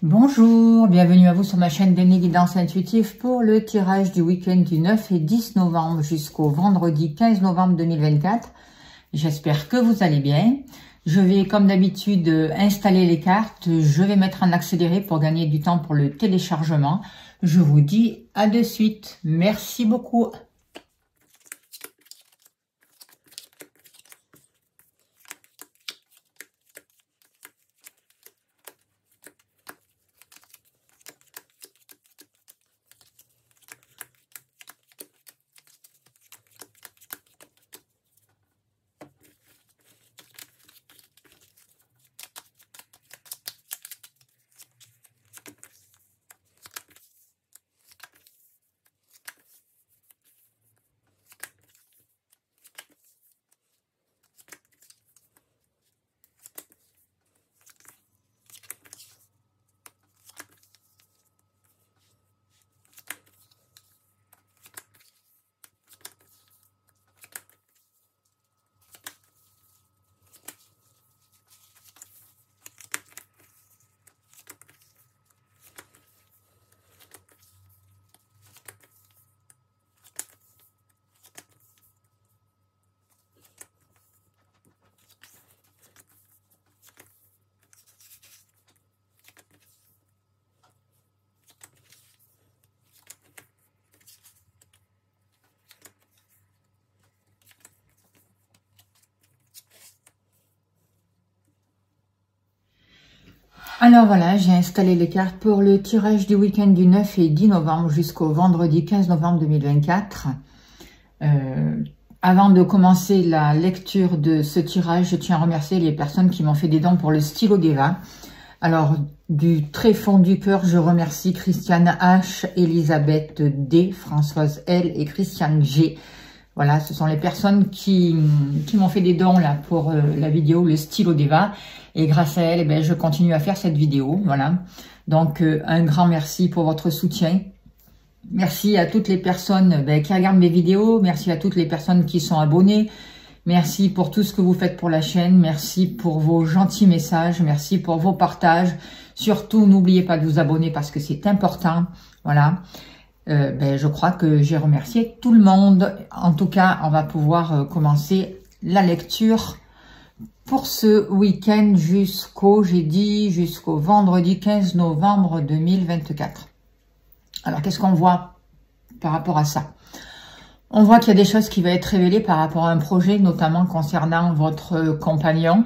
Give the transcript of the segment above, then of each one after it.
Bonjour, bienvenue à vous sur ma chaîne Denis Guidance Intuitive pour le tirage du week-end du 9 et 10 novembre jusqu'au vendredi 15 novembre 2024. J'espère que vous allez bien. Je vais comme d'habitude installer les cartes. Je vais mettre en accéléré pour gagner du temps pour le téléchargement. Je vous dis à de suite. Merci beaucoup. Alors voilà, j'ai installé les cartes pour le tirage du week-end du 9 et 10 novembre jusqu'au vendredi 15 novembre 2024. Avant de commencer la lecture de ce tirage, je tiens à remercier les personnes qui m'ont fait des dons pour le stylo d'Eva. Alors, du très fond du cœur, je remercie Christiane H, Elisabeth D, Françoise L et Christiane G. Voilà, ce sont les personnes qui m'ont fait des dons là pour la vidéo Le stylo d'Eva. Et grâce à elle, eh bien, je continue à faire cette vidéo. Voilà. Donc, un grand merci pour votre soutien. Merci à toutes les personnes qui regardent mes vidéos. Merci à toutes les personnes qui sont abonnées. Merci pour tout ce que vous faites pour la chaîne. Merci pour vos gentils messages. Merci pour vos partages. Surtout, n'oubliez pas de vous abonner parce que c'est important. Voilà. Je crois que j'ai remercié tout le monde. En tout cas, on va pouvoir commencer la lecture pour ce week-end jusqu'au vendredi 15 novembre 2024. Alors, qu'est-ce qu'on voit par rapport à ça? On voit qu'il y a des choses qui vont être révélées par rapport à un projet, notamment concernant votre compagnon,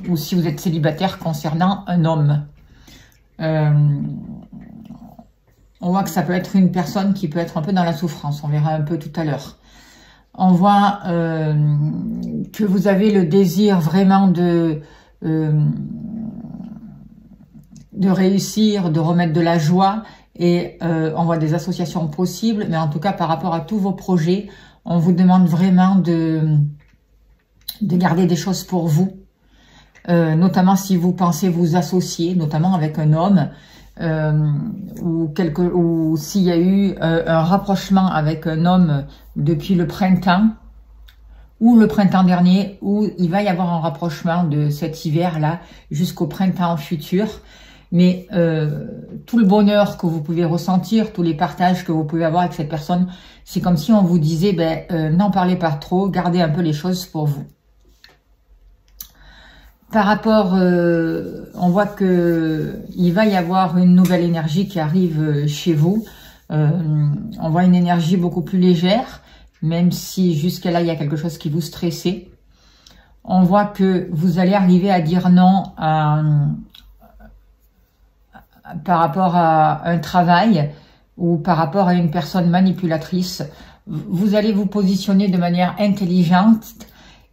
ou si vous êtes célibataire, concernant un homme. On voit que ça peut être une personne qui peut être un peu dans la souffrance. On verra un peu tout à l'heure. On voit que vous avez le désir vraiment de réussir, de remettre de la joie. Et on voit des associations possibles. Mais en tout cas, par rapport à tous vos projets, on vous demande vraiment de garder des choses pour vous. Notamment si vous pensez vous associer, notamment avec un homme. Ou s'il y a eu un rapprochement avec un homme depuis le printemps ou le printemps dernier, ou il va y avoir un rapprochement de cet hiver-là jusqu'au printemps futur. Mais tout le bonheur que vous pouvez ressentir, tous les partages que vous pouvez avoir avec cette personne, c'est comme si on vous disait, n'en parlez pas trop, gardez un peu les choses pour vous. Par rapport, on voit que il va y avoir une nouvelle énergie qui arrive chez vous. On voit une énergie beaucoup plus légère, même si jusqu'à là, il y a quelque chose qui vous stressait. On voit que vous allez arriver à dire non par rapport à un travail ou par rapport à une personne manipulatrice. Vous allez vous positionner de manière intelligente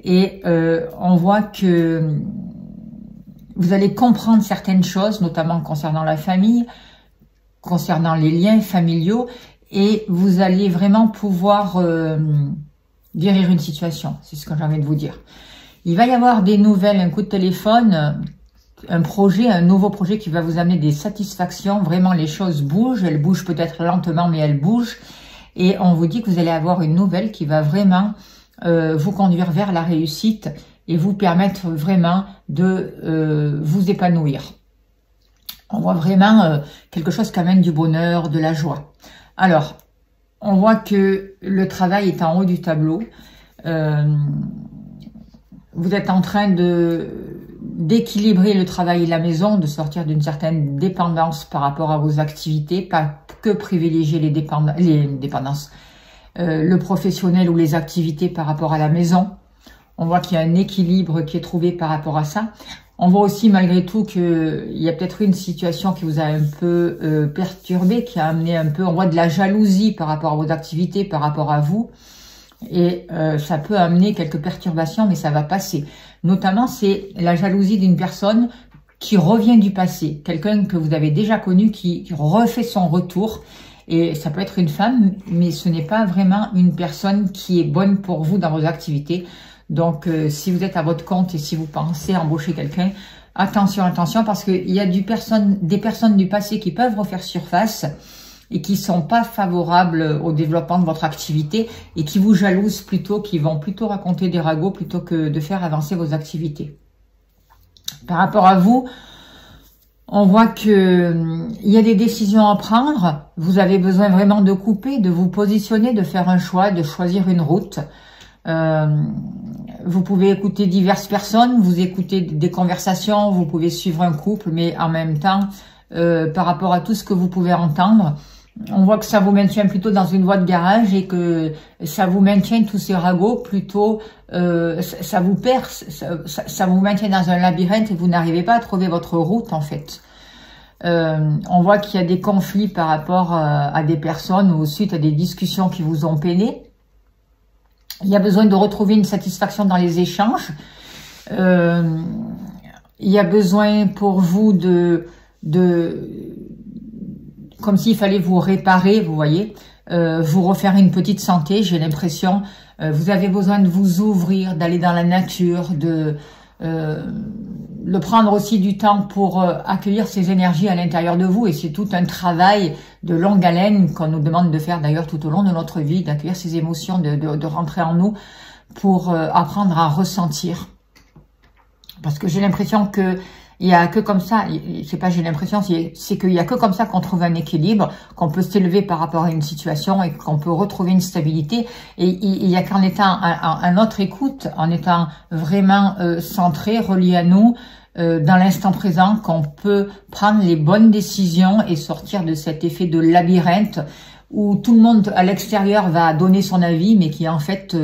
et on voit que vous allez comprendre certaines choses, notamment concernant la famille, concernant les liens familiaux, et vous allez vraiment pouvoir guérir une situation. C'est ce que j'ai envie de vous dire. Il va y avoir des nouvelles, un coup de téléphone, un nouveau projet qui va vous amener des satisfactions. Vraiment, les choses bougent. Elles bougent peut-être lentement, mais elles bougent. Et on vous dit que vous allez avoir une nouvelle qui va vraiment vous conduire vers la réussite et vous permettre vraiment de vous épanouir. On voit vraiment quelque chose qui amène du bonheur, de la joie. Alors, on voit que le travail est en haut du tableau. Vous êtes en train d'équilibrer le travail et la maison, de sortir d'une certaine dépendance par rapport à vos activités, pas que privilégier les dépendances, le professionnel ou les activités par rapport à la maison. On voit qu'il y a un équilibre qui est trouvé par rapport à ça. On voit aussi malgré tout qu'il y a peut-être une situation qui vous a un peu perturbé, qui a amené un peu, on voit de la jalousie par rapport à vos activités, par rapport à vous. Et ça peut amener quelques perturbations, mais ça va passer. Notamment, c'est la jalousie d'une personne qui revient du passé. Quelqu'un que vous avez déjà connu qui refait son retour. Et ça peut être une femme, mais ce n'est pas vraiment une personne qui est bonne pour vous dans vos activités. Donc, si vous êtes à votre compte et si vous pensez embaucher quelqu'un, attention, attention, parce qu'il y a des personnes du passé qui peuvent refaire surface et qui sont pas favorables au développement de votre activité et qui vous jalousent plutôt, qui vont plutôt raconter des ragots plutôt que de faire avancer vos activités. Par rapport à vous, on voit que il y a des décisions à prendre. Vous avez besoin vraiment de couper, de vous positionner, de faire un choix, de choisir une route. Vous pouvez écouter diverses personnes, vous écoutez des conversations, vous pouvez suivre un couple, mais en même temps, par rapport à tout ce que vous pouvez entendre, on voit que ça vous maintient plutôt dans une voie de garage et que ça vous maintient tous ces ragots plutôt, ça vous perd, ça vous maintient dans un labyrinthe et vous n'arrivez pas à trouver votre route en fait. On voit qu'il y a des conflits par rapport à des personnes ou suite à des discussions qui vous ont peiné. Il y a besoin de retrouver une satisfaction dans les échanges. Il y a besoin pour vous comme s'il fallait vous réparer, vous voyez, vous refaire une petite santé, j'ai l'impression. Vous avez besoin de vous ouvrir, d'aller dans la nature, de prendre aussi du temps pour accueillir ces énergies à l'intérieur de vous. Et c'est tout un travail de longue haleine qu'on nous demande de faire d'ailleurs tout au long de notre vie, d'accueillir ces émotions, de rentrer en nous pour apprendre à ressentir. Parce que j'ai l'impression que il y a que comme ça, c'est pas j'ai l'impression, c'est qu'il y a que comme ça qu'on trouve un équilibre, qu'on peut s'élever par rapport à une situation et qu'on peut retrouver une stabilité. Et il y a qu'en étant à notre écoute, en étant vraiment centré, relié à nous, dans l'instant présent, qu'on peut prendre les bonnes décisions et sortir de cet effet de labyrinthe où tout le monde à l'extérieur va donner son avis, mais qui en fait,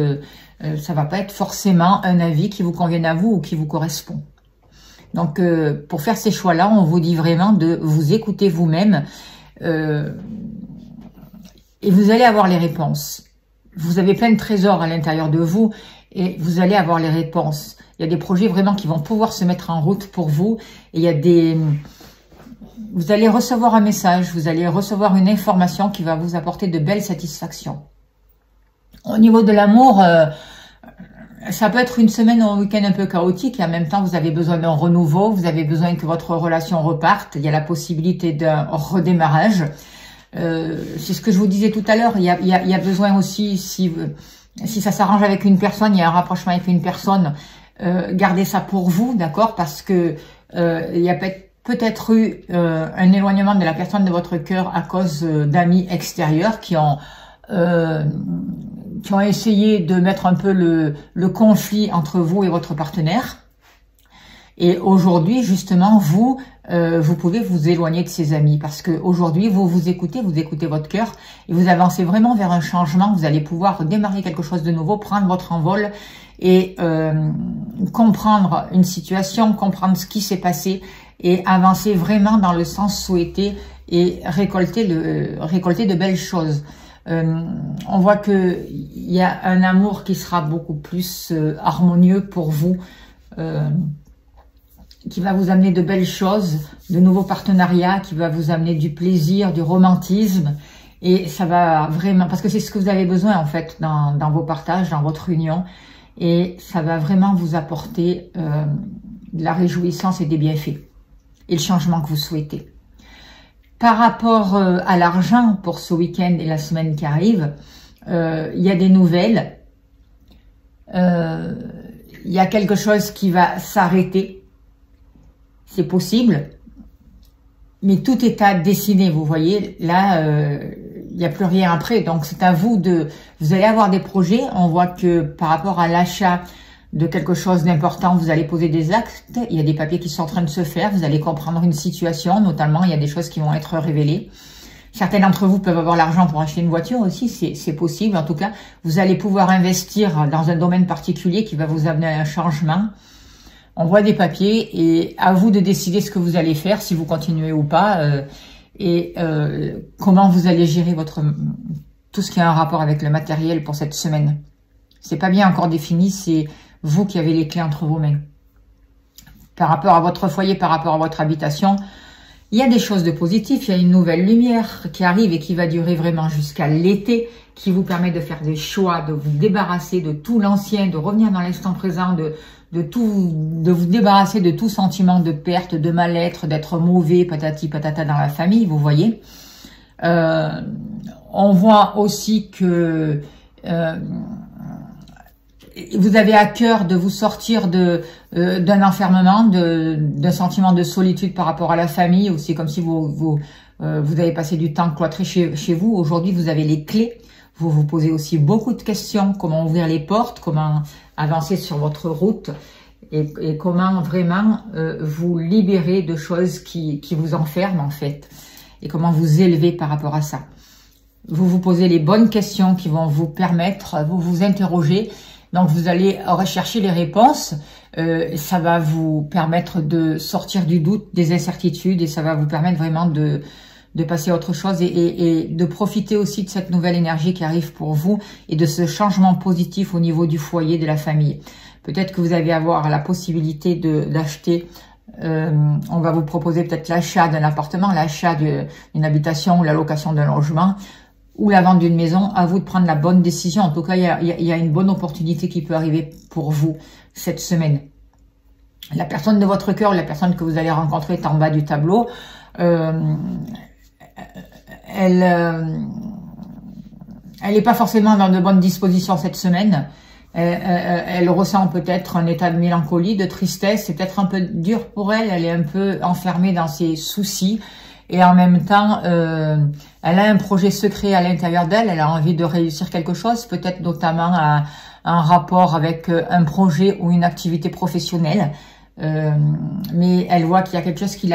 ça va pas être forcément un avis qui vous convienne à vous ou qui vous correspond. Donc, pour faire ces choix-là, on vous dit vraiment de vous écouter vous-même et vous allez avoir les réponses. Vous avez plein de trésors à l'intérieur de vous et vous allez avoir les réponses. Il y a des projets vraiment qui vont pouvoir se mettre en route pour vous. Et il y a vous allez recevoir un message, vous allez recevoir une information qui va vous apporter de belles satisfactions. Au niveau de l'amour, ça peut être une semaine ou un week-end un peu chaotique et en même temps, vous avez besoin d'un renouveau, vous avez besoin que votre relation reparte. Il y a la possibilité d'un redémarrage. C'est ce que je vous disais tout à l'heure. Il y a besoin aussi, si ça s'arrange avec une personne, il y a un rapprochement avec une personne, gardez ça pour vous, d'accord? Parce que il y a peut-être eu un éloignement de la personne de votre cœur à cause d'amis extérieurs qui ont essayé de mettre un peu le conflit entre vous et votre partenaire. Et aujourd'hui, justement, vous pouvez vous éloigner de ces amis parce que aujourd'hui, vous écoutez votre cœur et vous avancez vraiment vers un changement. Vous allez pouvoir démarrer quelque chose de nouveau, prendre votre envol et comprendre une situation, comprendre ce qui s'est passé et avancer vraiment dans le sens souhaité et récolter de belles choses. On voit que il y a un amour qui sera beaucoup plus harmonieux pour vous, qui va vous amener de belles choses, de nouveaux partenariats, qui va vous amener du plaisir, du romantisme, et ça va vraiment, parce que c'est ce que vous avez besoin en fait dans vos partages, dans votre union, et ça va vraiment vous apporter de la réjouissance et des bienfaits, et le changement que vous souhaitez. Par rapport à l'argent pour ce week-end et la semaine qui arrive, il y a des nouvelles. Il y a quelque chose qui va s'arrêter. C'est possible. mais tout est à dessiner, vous voyez. Là, il n'y a plus rien après. Donc, c'est à vous de... Vous allez avoir des projets. On voit que par rapport à l'achat de quelque chose d'important, vous allez poser des actes. Il y a des papiers qui sont en train de se faire. Vous allez comprendre une situation. Notamment, il y a des choses qui vont être révélées. Certains d'entre vous peuvent avoir l'argent pour acheter une voiture aussi. C'est possible. En tout cas, vous allez pouvoir investir dans un domaine particulier qui va vous amener à un changement. On voit des papiers et à vous de décider ce que vous allez faire, si vous continuez ou pas, comment vous allez gérer tout ce qui a un rapport avec le matériel pour cette semaine. C'est pas bien encore défini, c'est vous qui avez les clés entre vos mains. Par rapport à votre foyer, par rapport à votre habitation, il y a des choses de positif, il y a une nouvelle lumière qui arrive et qui va durer vraiment jusqu'à l'été, qui vous permet de faire des choix, de vous débarrasser de tout l'ancien, de revenir dans l'instant présent, de vous débarrasser de tout sentiment de perte, de mal-être, d'être mauvais, patati patata dans la famille, vous voyez. On voit aussi que vous avez à cœur de vous sortir d'un enfermement, d'un sentiment de solitude par rapport à la famille, ou c'est comme si vous avez passé du temps cloîtré chez vous. Aujourd'hui, vous avez les clés. Vous vous posez aussi beaucoup de questions, comment ouvrir les portes, comment avancer sur votre route et comment vraiment vous libérer de choses qui vous enferment en fait et comment vous élever par rapport à ça. Vous vous posez les bonnes questions qui vont vous permettre, vous interroger, donc vous allez rechercher les réponses, ça va vous permettre de sortir du doute, des incertitudes et ça va vous permettre vraiment de passer à autre chose et de profiter aussi de cette nouvelle énergie qui arrive pour vous et de ce changement positif au niveau du foyer, de la famille. Peut-être que vous allez avoir la possibilité d'acheter, on va vous proposer peut-être l'achat d'un appartement, l'achat d'une habitation ou la location d'un logement ou la vente d'une maison. À vous de prendre la bonne décision. En tout cas, il y a une bonne opportunité qui peut arriver pour vous cette semaine. La personne de votre cœur, la personne que vous allez rencontrer est en bas du tableau. Elle n'est pas forcément dans de bonnes dispositions cette semaine. Elle ressent peut-être un état de mélancolie, de tristesse. C'est peut-être un peu dur pour elle. Elle est un peu enfermée dans ses soucis. Et en même temps, elle a un projet secret à l'intérieur d'elle. Elle a envie de réussir quelque chose, peut-être notamment un rapport avec un projet ou une activité professionnelle. Mais elle voit qu'il y a quelque chose qui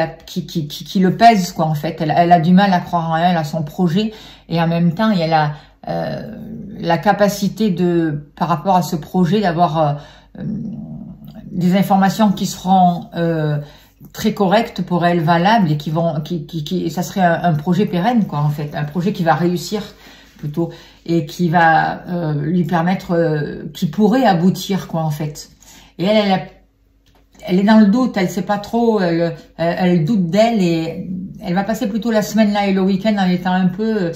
le pèse, quoi, en fait. Elle a du mal à croire en elle, à son projet, et en même temps, elle a la capacité par rapport à ce projet, d'avoir des informations qui seront très correctes pour elle, valables, et ça serait un projet pérenne, quoi, en fait, un projet qui va réussir plutôt, et qui va lui permettre, qui pourrait aboutir, quoi, en fait. Et elle est dans le doute, elle sait pas trop, elle doute d'elle et elle va passer plutôt la semaine là et le week-end en étant un peu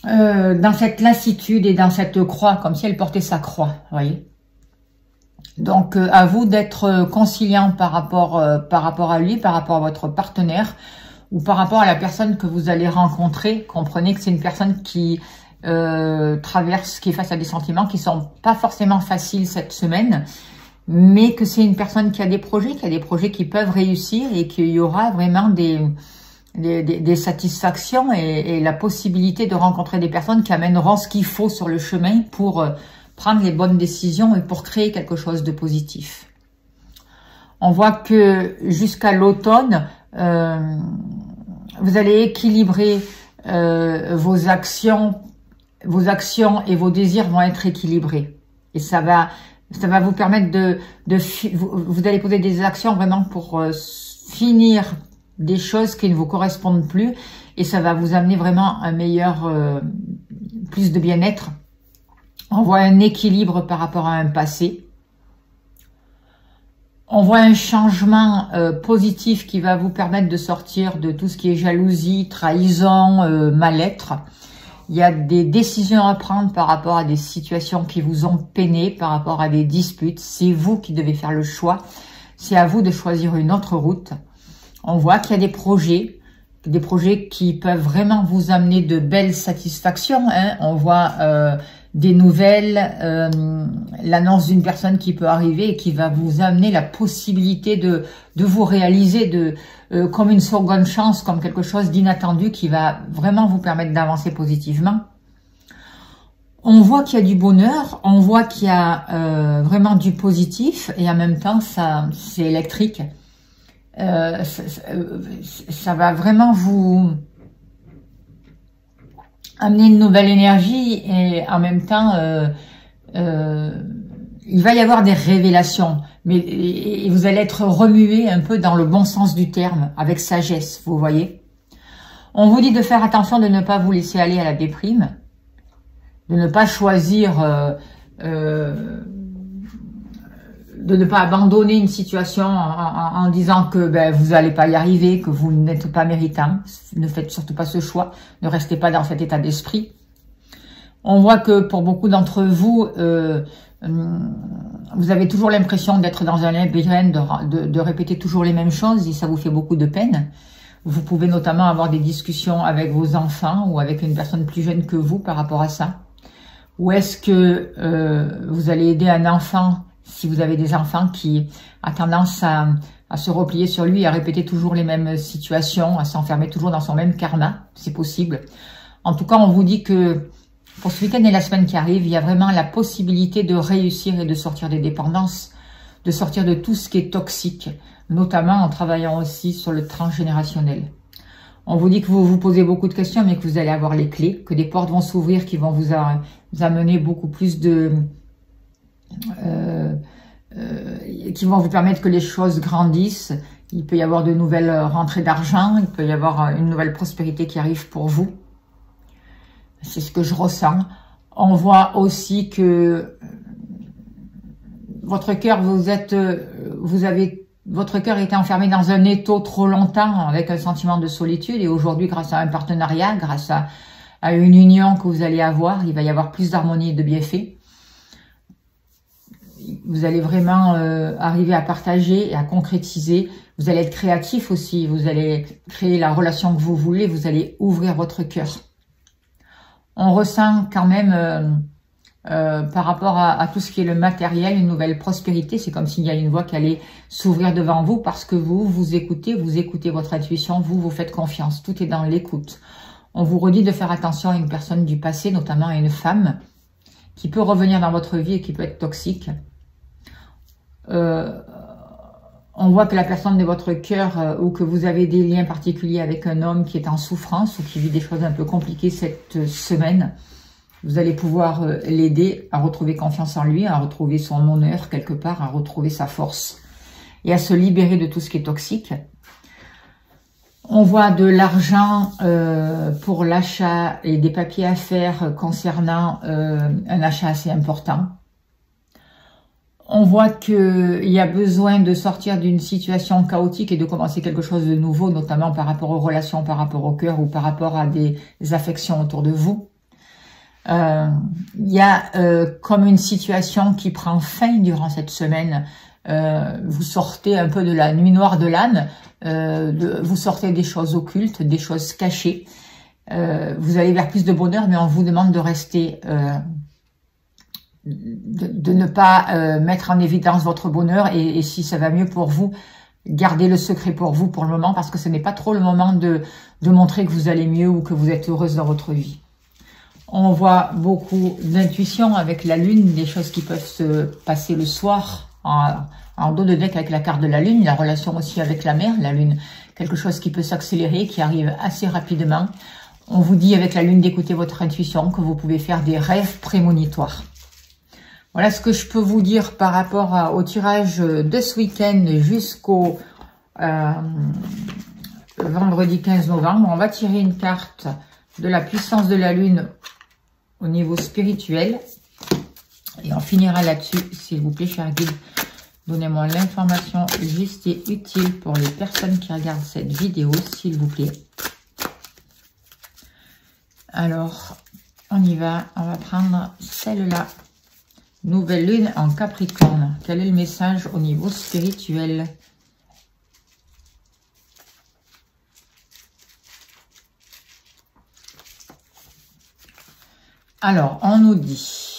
dans cette lassitude et dans cette croix, comme si elle portait sa croix, vous voyez. Donc à vous d'être conciliant par rapport à lui, par rapport à votre partenaire ou par rapport à la personne que vous allez rencontrer. Comprenez que c'est une personne qui qui est face à des sentiments qui sont pas forcément faciles cette semaine, mais que c'est une personne qui a des projets qui peuvent réussir et qu'il y aura vraiment des satisfactions et la possibilité de rencontrer des personnes qui amèneront ce qu'il faut sur le chemin pour prendre les bonnes décisions et pour créer quelque chose de positif. On voit que jusqu'à l'automne, vous allez équilibrer vos actions et vos désirs vont être équilibrés. Et ça va vous permettre vous allez poser des actions vraiment pour finir des choses qui ne vous correspondent plus. Et ça va vous amener vraiment un meilleur, plus de bien-être. On voit un équilibre par rapport à un passé. On voit un changement positif qui va vous permettre de sortir de tout ce qui est jalousie, trahison, mal-être. Il y a des décisions à prendre par rapport à des situations qui vous ont peiné, par rapport à des disputes. C'est vous qui devez faire le choix. C'est à vous de choisir une autre route. On voit qu'il y a des projets qui peuvent vraiment vous amener de belles satisfactions, hein. On voit des nouvelles, l'annonce d'une personne qui peut arriver et qui va vous amener la possibilité de vous réaliser comme une seconde chance, comme quelque chose d'inattendu qui va vraiment vous permettre d'avancer positivement. On voit qu'il y a du bonheur, on voit qu'il y a vraiment du positif et en même temps, c'est électrique. Ça va vraiment vous amener une nouvelle énergie et en même temps, il va y avoir des révélations, mais et vous allez être remué un peu dans le bon sens du terme, avec sagesse, vous voyez. On vous dit de faire attention de ne pas vous laisser aller à la déprime, de ne pas choisir, de ne pas abandonner une situation en disant que vous n'allez pas y arriver, que vous n'êtes pas méritant. Ne faites surtout pas ce choix, ne restez pas dans cet état d'esprit. On voit que pour beaucoup d'entre vous, vous avez toujours l'impression d'être dans un labyrinthe, de répéter toujours les mêmes choses et ça vous fait beaucoup de peine. Vous pouvez notamment avoir des discussions avec vos enfants ou avec une personne plus jeune que vous par rapport à ça. Ou est-ce que vous allez aider un enfant, si vous avez des enfants, qui a tendance à se replier sur lui, à répéter toujours les mêmes situations, à s'enfermer toujours dans son même karma, c'est possible. En tout cas, on vous dit que pour ce week-end et la semaine qui arrive, il y a vraiment la possibilité de réussir et de sortir des dépendances, de sortir de tout ce qui est toxique, notamment en travaillant aussi sur le transgénérationnel. On vous dit que vous vous posez beaucoup de questions, mais que vous allez avoir les clés, que des portes vont s'ouvrir qui vont vous amener beaucoup plus de... qui vont vous permettre que les choses grandissent. Il peut y avoir de nouvelles rentrées d'argent, il peut y avoir une nouvelle prospérité qui arrive pour vous. C'est ce que je ressens. On voit aussi que votre cœur, votre cœur était enfermé dans un étau trop longtemps avec un sentiment de solitude et aujourd'hui, grâce à un partenariat, grâce à une union que vous allez avoir, il va y avoir plus d'harmonie et de bienfaits. Vous allez vraiment arriver à partager et à concrétiser. Vous allez être créatif aussi. Vous allez créer la relation que vous voulez. Vous allez ouvrir votre cœur. On ressent quand même, par rapport à tout ce qui est le matériel, une nouvelle prospérité. C'est comme s'il y a une voie qui allait s'ouvrir devant vous parce que vous écoutez votre intuition, vous faites confiance. Tout est dans l'écoute. On vous redit de faire attention à une personne du passé, notamment à une femme, qui peut revenir dans votre vie et qui peut être toxique. On voit que la personne de votre cœur ou que vous avez des liens particuliers avec un homme qui est en souffrance ou qui vit des choses un peu compliquées cette semaine, vous allez pouvoir l'aider à retrouver confiance en lui, à retrouver son honneur quelque part, à retrouver sa force et à se libérer de tout ce qui est toxique. On voit de l'argent pour l'achat et des papiers à faire concernant un achat assez important. On voit qu'il y a besoin de sortir d'une situation chaotique et de commencer quelque chose de nouveau, notamment par rapport aux relations, par rapport au cœur ou par rapport à des affections autour de vous. Il y a comme une situation qui prend fin durant cette semaine. Vous sortez un peu de la nuit noire de l'âne, vous sortez des choses occultes, des choses cachées. Vous allez vers plus de bonheur, mais on vous demande de rester... de ne pas mettre en évidence votre bonheur et si ça va mieux pour vous, gardez le secret pour vous pour le moment parce que ce n'est pas trop le moment de montrer que vous allez mieux ou que vous êtes heureuse dans votre vie. On voit beaucoup d'intuition avec la lune, des choses qui peuvent se passer le soir en dos de deck avec la carte de la lune, la relation aussi avec la mer, la lune, quelque chose qui peut s'accélérer, qui arrive assez rapidement. On vous dit avec la lune d'écouter votre intuition, que vous pouvez faire des rêves prémonitoires. Voilà ce que je peux vous dire par rapport au tirage de ce week-end jusqu'au vendredi 15 novembre. On va tirer une carte de la puissance de la lune au niveau spirituel. Et on finira là-dessus, s'il vous plaît, cher guide. Donnez-moi l'information juste et utile pour les personnes qui regardent cette vidéo, s'il vous plaît. Alors, on y va. On va prendre celle-là. Nouvelle lune en Capricorne. Quel est le message au niveau spirituel? Alors, on nous dit...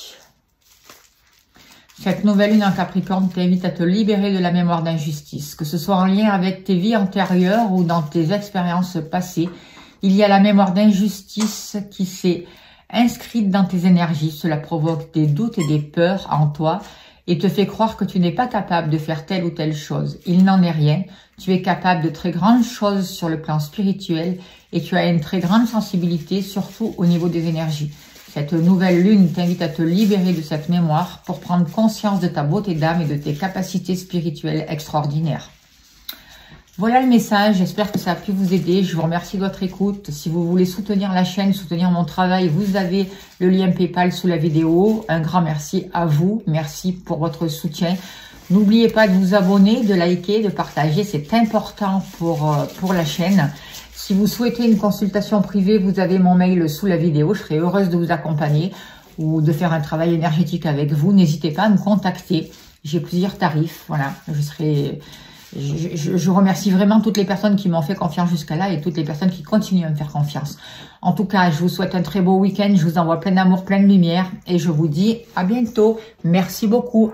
Cette nouvelle lune en Capricorne t'invite à te libérer de la mémoire d'injustice, que ce soit en lien avec tes vies antérieures ou dans tes expériences passées. Il y a la mémoire d'injustice qui s'est inscrite dans tes énergies. Cela provoque des doutes et des peurs en toi et te fait croire que tu n'es pas capable de faire telle ou telle chose. Il n'en est rien. Tu es capable de très grandes choses sur le plan spirituel et tu as une très grande sensibilité, surtout au niveau des énergies. Cette nouvelle lune t'invite à te libérer de cette mémoire pour prendre conscience de ta beauté d'âme et de tes capacités spirituelles extraordinaires. Voilà le message, j'espère que ça a pu vous aider. Je vous remercie de votre écoute. Si vous voulez soutenir la chaîne, soutenir mon travail, vous avez le lien PayPal sous la vidéo. Un grand merci à vous, merci pour votre soutien. N'oubliez pas de vous abonner, de liker, de partager, c'est important pour la chaîne. Si vous souhaitez une consultation privée, vous avez mon mail sous la vidéo. Je serai heureuse de vous accompagner ou de faire un travail énergétique avec vous. N'hésitez pas à me contacter. J'ai plusieurs tarifs. Voilà, je remercie vraiment toutes les personnes qui m'ont fait confiance jusqu'à là et toutes les personnes qui continuent à me faire confiance. En tout cas, je vous souhaite un très beau week-end. Je vous envoie plein d'amour, plein de lumière et je vous dis à bientôt. Merci beaucoup.